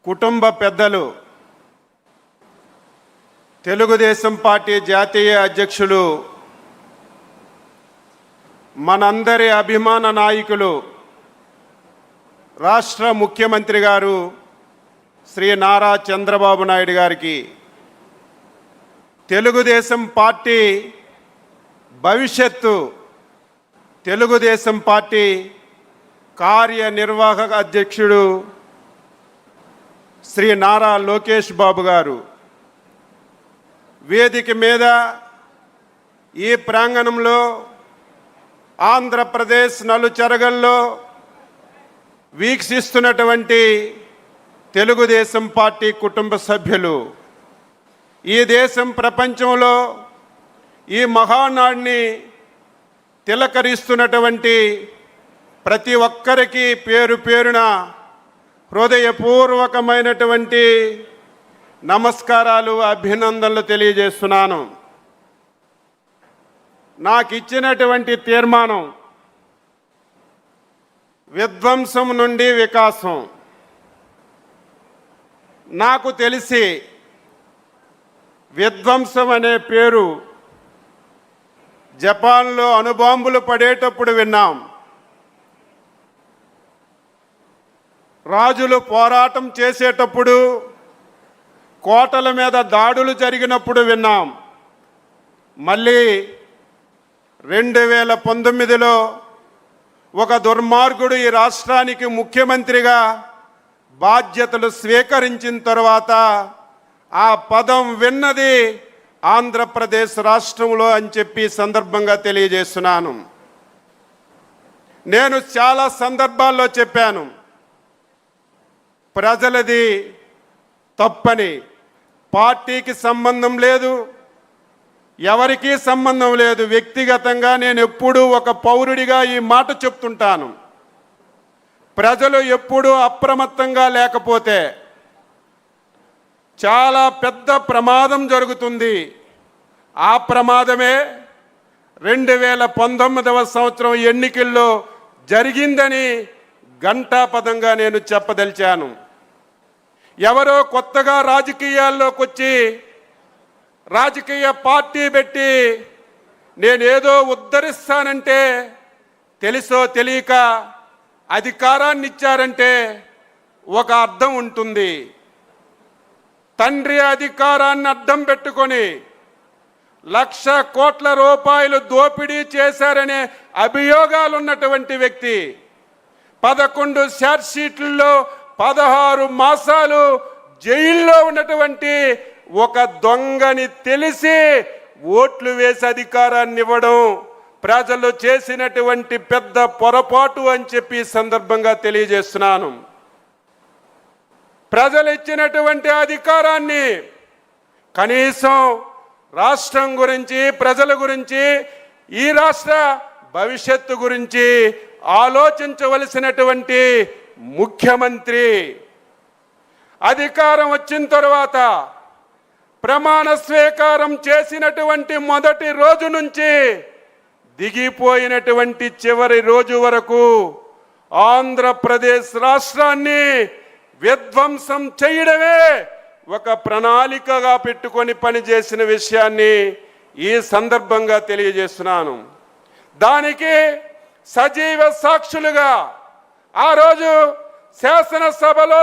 కుటుంబ పెద్దలు, తెలుగుదేశం పార్టీ జాతీయ అధ్యక్షులు, మనందరి అభిమాన నాయకులు, రాష్ట్ర ముఖ్యమంత్రి గారు శ్రీ నారా చంద్రబాబు నాయుడు గారికి తెలుగుదేశం పార్టీ భవిష్యత్తు, తెలుగుదేశం పార్టీ కార్యనిర్వాహక అధ్యక్షుడు శ్రీ నారా లోకేష్ బాబు గారు వేదిక మీద ఈ ప్రాంగణంలో ఆంధ్రప్రదేశ్ నలుచెరగల్లో వీక్షిస్తున్నటువంటి తెలుగుదేశం పార్టీ కుటుంబ సభ్యులు, ఈ దేశం ప్రపంచంలో ఈ మహానాడిని తిలకరిస్తున్నటువంటి ప్రతి ఒక్కరికి పేరు పేరున హృదయపూర్వకమైనటువంటి నమస్కారాలు, అభినందనలు తెలియజేస్తున్నాను. నాకు ఇచ్చినటువంటి తీర్మానం విధ్వంసం నుండి వికాసం. నాకు తెలిసి విధ్వంసం అనే పేరు జపాన్లో అణుబాంబులు పడేటప్పుడు విన్నాం, రాజులు పోరాటం చేసేటప్పుడు కోటల మీద దాడులు జరిగినప్పుడు విన్నాం. మళ్ళీ 2019లో ఒక దుర్మార్గుడు ఈ రాష్ట్రానికి ముఖ్యమంత్రిగా బాధ్యతలు స్వీకరించిన తర్వాత ఆ పదం విన్నది ఆంధ్రప్రదేశ్ రాష్ట్రంలో అని చెప్పి సందర్భంగా తెలియజేస్తున్నాను. నేను చాలా సందర్భాల్లో చెప్పాను, ప్రజలది తప్పని. పార్టీకి సంబంధం లేదు, ఎవరికీ సంబంధం లేదు. వ్యక్తిగతంగా నేను ఎప్పుడూ ఒక పౌరుడిగా ఈ మాట చెప్తుంటాను. ప్రజలు ఎప్పుడూ అప్రమత్తంగా లేకపోతే చాలా పెద్ద ప్రమాదం జరుగుతుంది. ఆ ప్రమాదమే 2019వ సంవత్సరం ఎన్నికల్లో జరిగిందని ఘంటాపథంగా నేను చెప్పదలిచాను. ఎవరో కొత్తగా రాజకీయాల్లోకి వచ్చి రాజకీయ పార్టీ పెట్టి నేనేదో ఉద్ధరిస్తానంటే, తెలుసో తెలియక అధికారాన్ని ఇచ్చారంటే ఒక అర్థం ఉంటుంది. తండ్రి అధికారాన్ని అడ్డం పెట్టుకొని 1,00,000 కోట్ల రూపాయలు దోపిడీ చేశారనే అభియోగాలు ఉన్నటువంటి వ్యక్తి 11 ఛార్జ్షీట్లలో 16 మాసాలు జైల్లో ఉన్నటువంటి ఒక దొంగని తెలిసి ఓట్లు వేసి అధికారాన్ని ఇవ్వడం ప్రజలు చేసినటువంటి పెద్ద పొరపాటు అని చెప్పి సందర్భంగా తెలియజేస్తున్నాను. ప్రజలు ఇచ్చినటువంటి అధికారాన్ని కనీసం రాష్ట్రం గురించి, ప్రజల గురించి, ఈ రాష్ట్ర భవిష్యత్తు గురించి ఆలోచించవలసినటువంటి ముఖ్యమంత్రి అధికారం వచ్చిన తర్వాత ప్రమాణ స్వీకారం చేసినటువంటి మొదటి రోజు నుంచి దిగిపోయినటువంటి చివరి రోజు వరకు ఆంధ్రప్రదేశ్ రాష్ట్రాన్ని విధ్వంసం చేయడమే ఒక ప్రణాళికగా పెట్టుకొని పనిచేసిన విషయాన్ని ఈ సందర్భంగా తెలియజేస్తున్నాను. దానికి సజీవ సాక్షులుగా ఆ రోజు శాసనసభలో